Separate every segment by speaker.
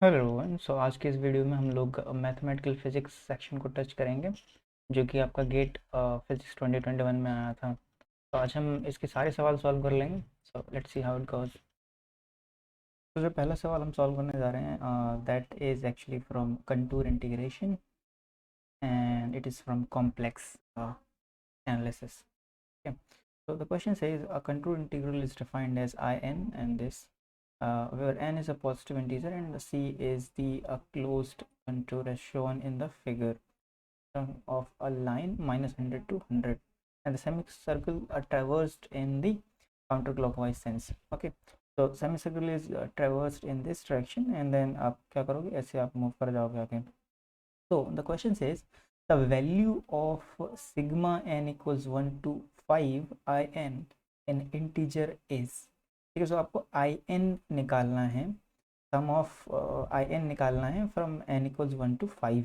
Speaker 1: Hello everyone. सो आज के इस वीडियो में हम लोग मैथमेटिकल फिजिक्स सेक्शन को टच करेंगे, जो कि आपका गेट फिजिक्स 2021 में आया था। तो आज हम इसके सारे सवाल सॉल्व कर लेंगे। So let's see how it goes. तो जो पहला सवाल हम सॉल्व करने जा रहे हैं, that is actually from contour integration and it is from complex analysis. Okay. So the question says a contour integral is defined as in and this, where n is a positive integer and the c is the closed contour as shown in the figure of a line minus 100 to 100, and the semicircle traversed in the counterclockwise sense. Okay, so semicircle is traversed in this direction and then आप क्या करोगे, ऐसे आप move कर जाओगे आगे। So the question says the value of sigma n equals 1 to 5 in integer is, ठीक है। सो आपको in निकालना है, सम ऑफ in निकालना है फ्रॉम n इक्वल्स 1 to 5।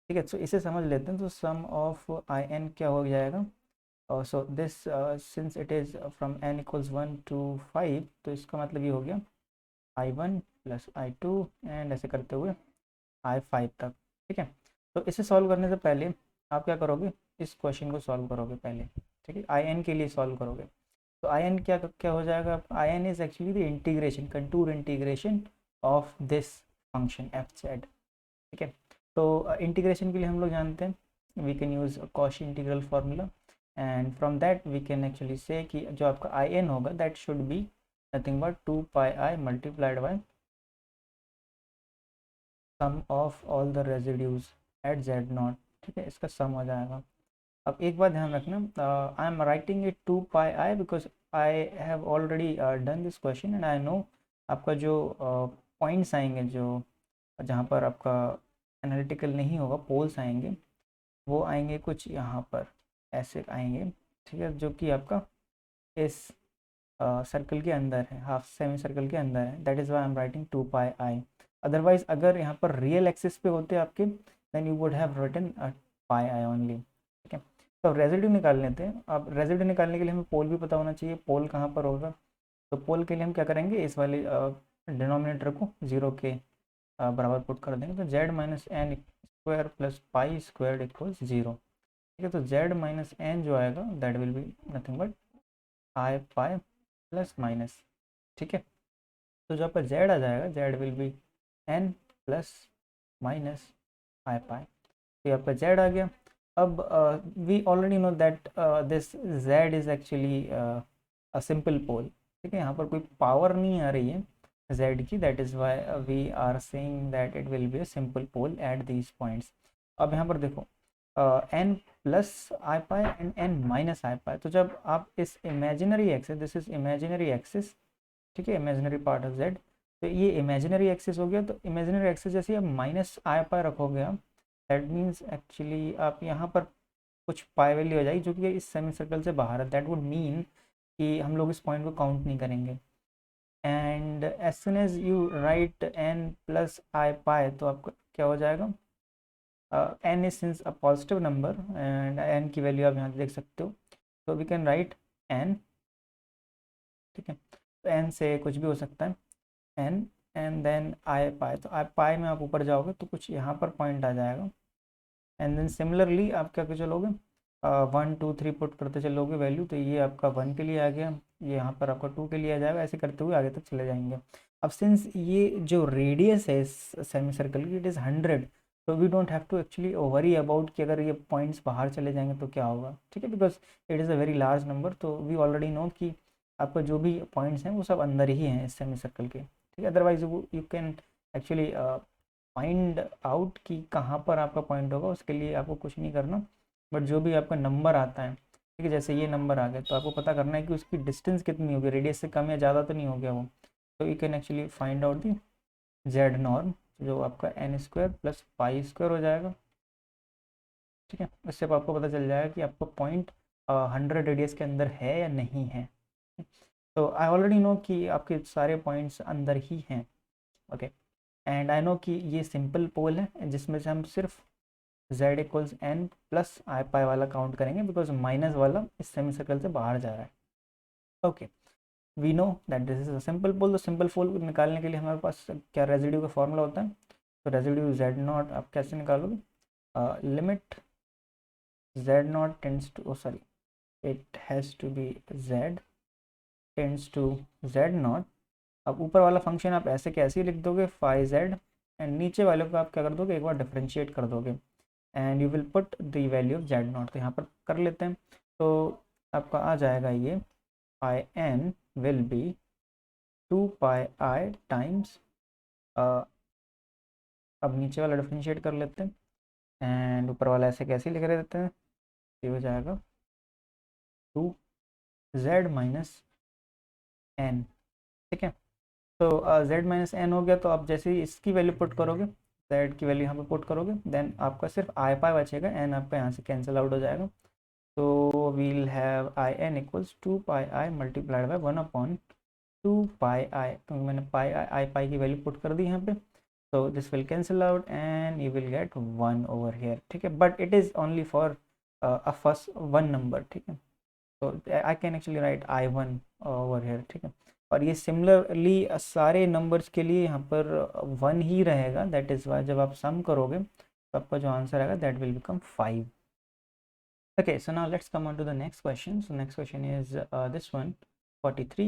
Speaker 1: ठीक है, तो इसे समझ लेते हैं। तो सम ऑफ in क्या हो जाएगा, so this since it is from n equals 1 to 5, तो इसका मतलब ये हो गया i1 प्लस i2 एंड ऐसे करते हुए i5 तक। ठीक है, तो इसे सॉल्व करने से पहले आप क्या करोगे, इस क्वेश्चन को सॉल्व करोगे पहले। ठीक है, आई एन के लिए सॉल्व करोगे। तो आई एन क्या क्या हो जाएगा, I N is actually the integration, contour integration of this function F Z. ठीक है, तो इंटीग्रेशन के लिए हम लोग जानते हैं we can use Cauchy integral formula, and from that we can actually say कि जो आपका आई एन होगा that should be nothing but 2 pi I multiplied by sum of all the residues at Z not. ठीक है, इसका सम हो जाएगा। अब एक बात ध्यान रखना, आई am writing it 2 pi I because I have already done this question and I know आपका जो पॉइंट्स आएंगे, जो जहाँ पर आपका एनालिटिकल नहीं होगा, पोल्स आएंगे, वो आएंगे कुछ यहाँ पर ऐसे आएंगे। ठीक है, जो कि आपका इस सर्कल के अंदर है, हाफ सेमी सर्कल के अंदर है। That is why I am writing 2 pi I. Otherwise अगर यहाँ पर रियल एक्सिस पे होते आपके, then you would have written pi I only. ठीक है, तो रेजिड्यू निकाल लेते हैं। अब रेजिड्यू निकालने के लिए हमें पोल भी पता होना चाहिए, पोल कहाँ पर होगा। तो पोल के लिए हम क्या करेंगे, इस वाले डिनोमिनेटर को जीरो के बराबर पुट कर देंगे। तो z minus n square plus pi square equals zero. ठीक है, तो जेड माइनस एन जो आएगा that will be nothing but i pi plus minus. ठीक है, तो जो आपका जेड आ जाएगा, z will be n plus minus i pi. तो ये आपका जेड आ गया। अब we already know that this z is actually a simple pole. ठीक है, यहाँ पर कोई पावर नहीं आ रही है जेड की, that is why we are saying that it will be a simple pole at these points. अब यहाँ पर देखो n plus i pi and n minus i pi. तो जब आप इस imaginary axis, this is imaginary axis, ठीक है, इमेजिनरी पार्ट ऑफ जेड, तो ये इमेजिनरी एक्सिस हो गया। तो इमेजिनरी एक्सिस जैसे आप माइनस आई पाई रखोगे आप, दैट मीन्स एक्चुअली आप यहाँ पर कुछ पाई वैल्यू हो जाएगी जो कि इस सेमी सर्कल से बाहर है। दैट वुड मीन कि हम लोग इस पॉइंट को काउंट नहीं करेंगे। And as soon as you write n plus i pi, तो आपका क्या हो जाएगा, n is since a positive number and n की वैल्यू आप यहाँ देख सकते हो। तो वी कैन राइट एन। ठीक है, तो एन से कुछ भी हो सकता है, N and then I pi. तो आई पाई में आप ऊपर जाओगे तो कुछ यहाँ पर पॉइंट आ जाएगा, एंड देन सिमिलरली आप क्या कर चलोगे, 1 2 3 पुट करते चलोगे वैल्यू। तो ये आपका 1 के लिए आ गया, ये यहाँ पर आपका 2 के लिए आ जाएगा, ऐसे करते हुए आगे तक चले जाएंगे। अब सिंस ये जो रेडियस है इस सेमी सर्कल की इट इज़ 100, तो we don't have to actually worry about कि अगर ये पॉइंट्स बाहर चले जाएंगे तो क्या होगा। ठीक है, because it is a very large number, तो वी ऑलरेडी नो कि आपका जो भी पॉइंट्स हैं वो सब अंदर ही हैं इस सेमी सर्कल के। ठीक है, otherwise you can actually find out कि कहाँ पर आपका पॉइंट होगा, उसके लिए आपको कुछ नहीं करना, बट जो भी आपका नंबर आता है, ठीक है, जैसे ये नंबर आ गया, तो आपको पता करना है कि उसकी डिस्टेंस कितनी होगी, रेडियस से कम या ज़्यादा तो नहीं हो गया वो। तो you can actually find out the Z norm, जो आपका N square plus pi square हो जाएगा। ठीक है, इससे आपको पता चल जाएगा कि आपका पॉइंट 100 रेडियस के अंदर है या नहीं है। तो आई ऑलरेडी नो कि आपके सारे पॉइंट्स अंदर ही हैं। ओके, एंड आई नो कि ये सिंपल पोल है जिसमें से हम सिर्फ z equals N plus i पाई वाला काउंट करेंगे, बिकॉज माइनस वाला इस सेमी सर्कल से बाहर जा रहा है। Okay, we know that this is a simple pole. तो सिंपल पोल निकालने के लिए हमारे पास क्या रेजिड्यू का फॉर्मूला होता है, तो रेजिड्यू जेड नॉट आप कैसे निकालोगे, limit Z not tends to, sorry it has to be Z tends to Z not. अब ऊपर वाला फंक्शन आप ऐसे कैसे ही लिख दोगे फाई जेड, एंड नीचे वाले को आप क्या कर दोगे, एक बार डिफ्रेंशिएट कर दोगे and you will put the value of Z not. तो यहाँ पर कर लेते हैं, तो आपका आ जाएगा ये I N will be 2 pi times, अब नीचे वाला डिफ्रेंशिएट कर लेते हैं एंड ऊपर वाला ऐसे कैसे लिख रहे देते हैं, ये हो जाएगा 2z-n। ठीक है, तो z-n हो गया। तो आप जैसे ही इसकी वैल्यू पुट करोगे, z की वैल्यू यहाँ पे पुट करोगे, देन आपका सिर्फ आई पाई बचेगा, n आपका यहाँ से कैंसिल आउट हो जाएगा। तो we'll have I n equals 2 pi multiplied by 1/2 pi, क्योंकि मैंने पाई की वैल्यू पुट कर दी यहाँ पे। तो this will cancel out and you will get 1 over here. ठीक है, but it is only for a first one number. ठीक है, तो I can actually right I1 over here. ठीक है, और ये सिमिलरली सारे नंबर्स के लिए यहाँ पर 1 ही रहेगा, दैट इज़ वाई जब आप सम करोगे तो आपका जो आंसर आएगा that will become 5। Okay, so now let's come on to the next question. So next question is this one, 43.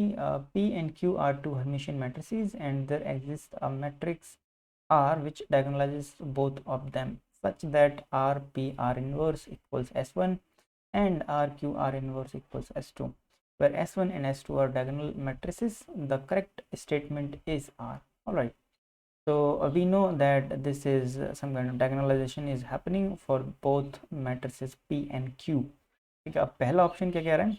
Speaker 1: P and Q are two Hermitian matrices and there exists a matrix R which diagonalizes both of them such that RP R inverse equals S1 and RQ R inverse equals S2, where S1 and S2 are diagonal matrices. The correct statement is R. Alright, so we know that this is some kind of diagonalization is happening for both matrices P and Q. ठीक है, अब पहला option क्या कह रहा है,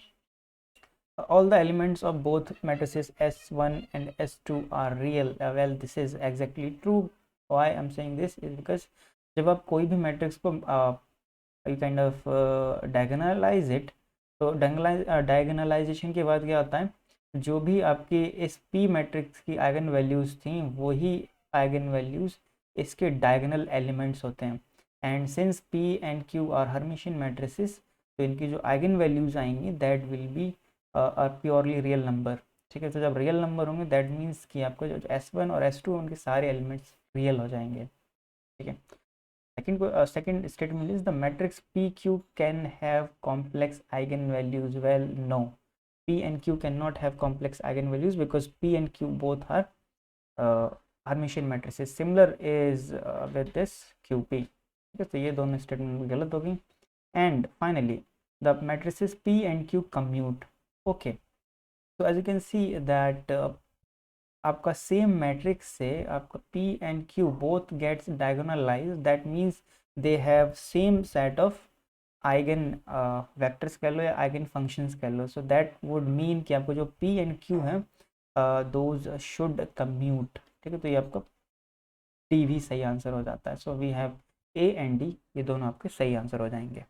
Speaker 1: all the elements of both matrices S1 and S2 are real. Well, this is exactly true. Why I'm saying this is because जब आप कोई भी मैट्रिक्स को you kind of diagonalize it, तो डायगोनलाइजेशन के बाद क्या होता है, जो भी आपकी इस पी मैट्रिक्स की आइगन वैल्यूज़ थी वही आइगन वैल्यूज़ इसके डायगोनल एलिमेंट्स होते हैं। And since P and Q R Hermitian matrices, तो इनकी जो आइगन वैल्यूज़ आएंगी that will B purely real number. ठीक है, तो जब रियल नंबर होंगे दैट मीन्स कि आपको जो S1 और S2 उनके सारे एलिमेंट्स रियल हो जाएंगे। ठीक है, second statement is the matrix PQ can have complex eigenvalues. Well, no, P and Q cannot have complex eigenvalues because P and Q both are Hermitian matrices. Similar is with this QP. ठीक है, तो ये दोनों statement गलत होगी। And finally the matrices P and Q commute. Okay, so as you can see that आपका same matrix से आपका P and Q both gets diagonalize, that means they have same set of eigen vectors कह लो या eigen functions कह लो। So that would mean कि आपको जो P एंड Q हैं दोज शुड कम्यूट। ठीक है, तो ये आपका D भी सही आंसर हो जाता है। So we have A and D, ये दोनों आपके सही आंसर हो जाएंगे।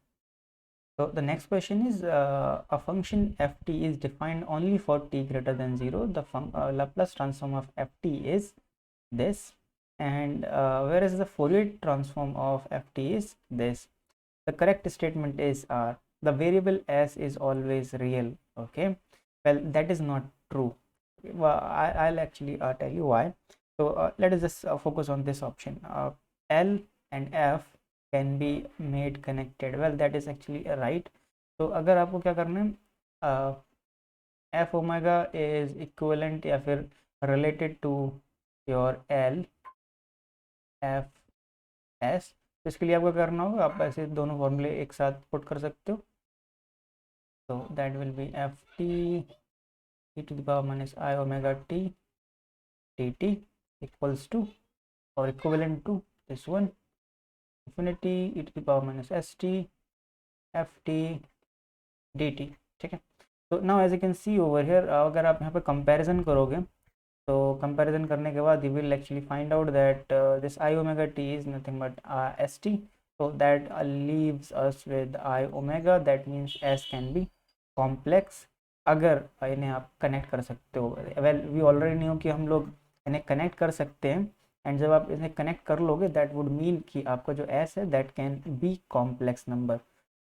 Speaker 1: So the next question is a function ft is defined only for t greater than 0. The Laplace transform of ft is this, and whereas the Fourier transform of ft is this. The correct statement is R. The variable s is always real. Okay, well that is not true. Well, I'll actually tell you why. So let us just focus on this option. L and F can be made connected. Well, that is actually right. तो अगर आपको क्या करना है, F omega is equivalent या फिर related to your L F S, तो इसके लिए आपको करना होगा, आप ऐसे दोनों फॉर्मूले एक साथ पुट कर सकते हो। तो that will be f t e to the power minus i omega t d t equals to और equivalent to this one infinity e to the power minus st ft dt। ठीक है, तो now as you can see over here, अगर आप यहाँ पे comparison करोगे तो कंपैरिजन करने के बाद you will actually find out that this I omega T is nothing but S T, so that leaves us with I omega, that means S can be complex अगर इन्हें आप कनेक्ट कर सकते हो। वेल वी ऑलरेडी न्यू कि हम लोग इन्हें कनेक्ट कर सकते हैं, एंड जब आप इन्हें कनेक्ट कर लोगे दैट वुड मीन कि आपका जो S है that can be complex number.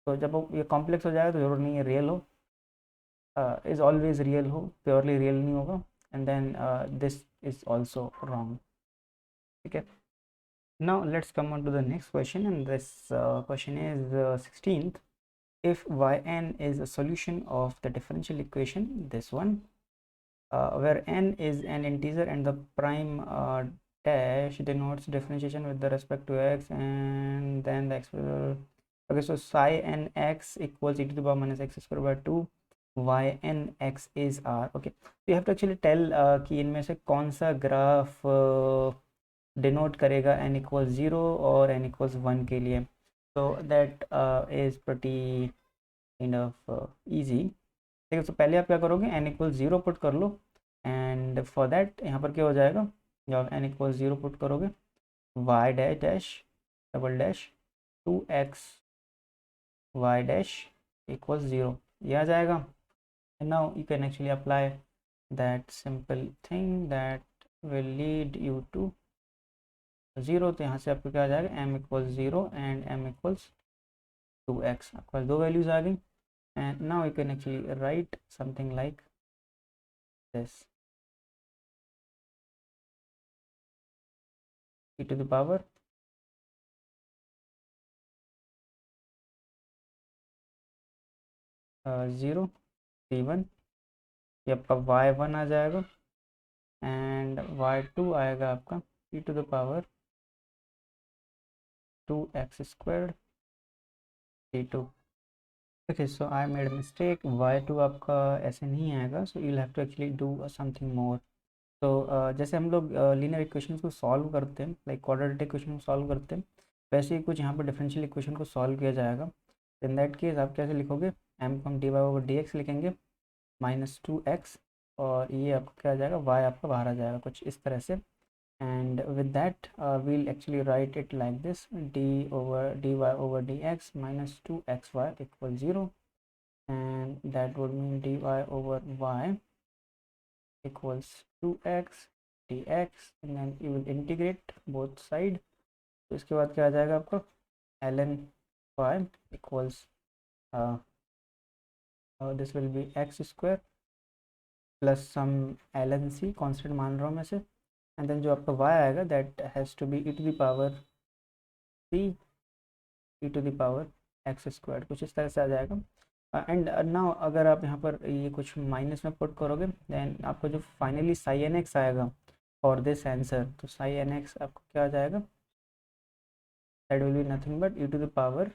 Speaker 1: तो जब ये कॉम्प्लेक्स हो जाएगा तो जरूर नहीं है रियल हो, इज ऑलवेज रियल हो, प्योरली रियल नहीं होगा, and then this is also wrong. ठीक है. Now let's come on to the next question, and this question is 16th. If yn is a solution of the differential equation, this one, where n is an integer and the prime dash denotes differentiation with the respect to x, and then the okay, so psi n x equals e to the power minus x square by 2, y n x is r. Okay, so you have to actually tell कि इनमें से कौन सा graph denote करेगा n equals 0 और n equals 1 के लिए. सो that is pretty kind of easy. ठीक है, तो पहले आप क्या करोगे, n इक्वल्स 0 पुट कर लो, एंड फॉर दैट यहाँ पर क्या हो जाएगा, जब आप n इक्वल्स 0 पुट करोगे, y dash dash double dash 2x y dash equals 0, ये आ जाएगा. And now you can actually apply that simple thing that will lead you to 0. तो यहाँ से आपको क्या आ जाएगा, m equals 0 and m equals 2x. आपके पास दो वैल्यूज आ गई. And now you can actually write something like this, e to the power 0 c1, ये आपका y1 आ जाएगा, एंड y2 आएगा आपका e to the power 2x squared c2. Okay, so I made a mistake. y2 आपका ऐसे नहीं आएगा, so you'll have to actually do something more. तो जैसे हम लोग लीनियर इक्वेशंस को सॉल्व करते हैं, लाइक क्वाड्रेटिक इक्वेशन को सॉल्व करते हैं, वैसे ही कुछ यहाँ पर डिफरेंशियल इक्वेशन को सॉल्व किया जाएगा. इन दैट केस आप कैसे लिखोगे, m को हम dy/dx लिखेंगे -2x, और ये आपका क्या आ जाएगा, y आपका बाहर आ जाएगा कुछ इस तरह से. And with that we'll actually write it like this, dy/dx -2xy equal 0, and that would mean dy/y equals 2x dx, and then you will integrate both side. तो इसके बाद क्या आ जाएगा आपका, ln y equals this will be x square plus some ln c, constant मान रहा हूँ मैं से, and then जो आपका y आएगा that has to be e to the power c e to the power x squared, कुछ इस तरह से आ जाएगा. एंड नाउ अगर आप यहाँ पर ये कुछ माइनस में पुट करोगे, देन आपको जो फाइनली साई एन एक्स आएगा फॉर दिस आंसर, तो साई एन एक्स आपको क्या आ जाएगा, that will be nothing but e to the power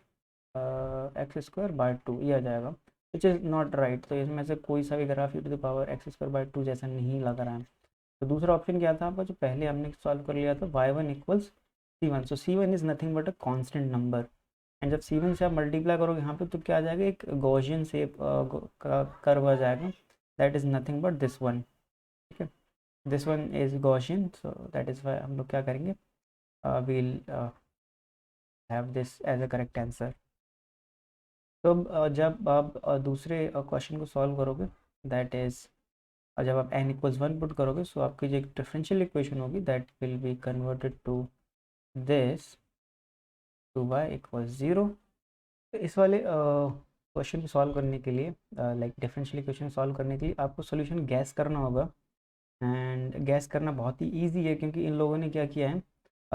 Speaker 1: x square by 2, ये आ जाएगा, विच इज़ नॉट राइट. तो इसमें से कोई सा भी graph e to the power x square by 2 जैसा नहीं लग रहा है. तो दूसरा ऑप्शन क्या था आपका, जो पहले हमने सॉल्व कर लिया था, y1 equals c1. So c1 is nothing but a constant number, and जब c1 से आप मल्टीप्लाई करोगे यहाँ पे, तो क्या आ जाएगा, एक गॉसियन शेप का कर्व आ जाएगा, that is nothing but this one. ठीक है, this one is Gaussian, so that is why हम लोग क्या करेंगे, we'll have this as a correct answer. तो जब आप दूसरे क्वेश्चन को सॉल्व करोगे, दैट इज़ जब आप n इक्वल्स 1 पुट करोगे, सो आपकी जो एक डिफरेंशियल इक्वेशन होगी, that will be converted to this 2y equals 0. तो इस वाले क्वेश्चन को सॉल्व करने के लिए, लाइक डिफरेंशियल इक्वेशन सॉल्व करने के लिए, आपको सोल्यूशन गैस करना होगा. एंड गैस करना बहुत ही इजी है, क्योंकि इन लोगों ने क्या किया है,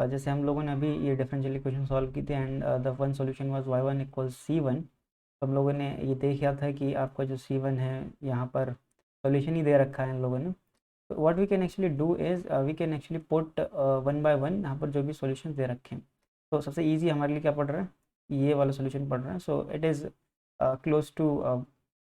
Speaker 1: जैसे हम लोगों ने अभी ये डिफरेंशियल इक्वेशन सॉल्व की थी, and the one solution was y1 equals c1. हम लोगों ने ये देखा था कि आपका जो c1 है, यहाँ पर सोल्यूशन ही दे रखा है इन लोगों ने. तो what we can actually do is we can actually put 1 by 1 यहाँ पर जो भी सोल्यूशन दे रखे हैं. तो सबसे ईजी हमारे लिए क्या पड़ रहा है, ये वाला सोल्यूशन पड़ रहा है. So it is close to,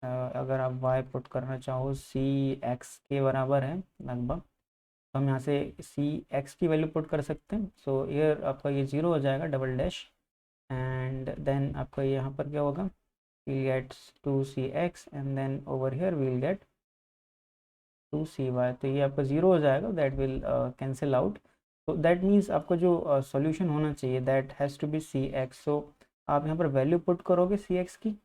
Speaker 1: अगर आप y पुट करना चाहो cx के बराबर है लगभग, तो हम यहाँ से cx की वैल्यू पुट कर सकते हैं. सो ये आपका ये 0 हो जाएगा डबल डैश, एंड देन आपका यहाँ पर क्या होगा, we'll get 2cx, and then over here we'll get 2cy. तो ये आपका 0 हो जाएगा, that will cancel out. तो that means आपका जो solution होना चाहिए, that has to be cx. so आप यहाँ पर वैल्यू पुट करोगे cx की,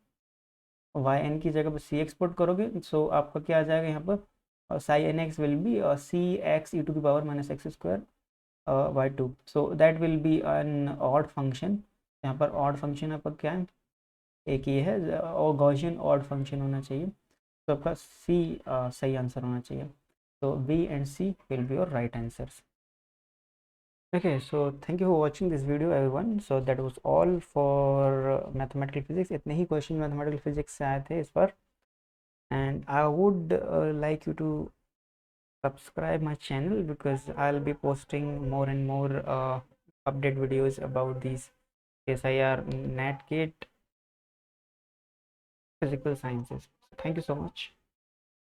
Speaker 1: yn की जगह पर cx पुट करोगे, सो आपका क्या आ जाएगा यहाँ पर, psi n x will be cx e to the power minus x square y2. so that will be an odd function. यहाँ पर odd function आपका क्या है, एक ये है, और गॉसियन ऑड फंक्शन होना चाहिए. तो आपका सी सही आंसर होना चाहिए। तो B and C will be your right answers. Okay, so thank you for watching this video everyone. So that was all for mathematical physics. इतने ही क्वेश्चन mathematical physics से आए थे इस पर, and I would like you to subscribe my channel because I'll be posting more and more update videos about these SIR, NAT, GATE, physical sciences. Thank you so much.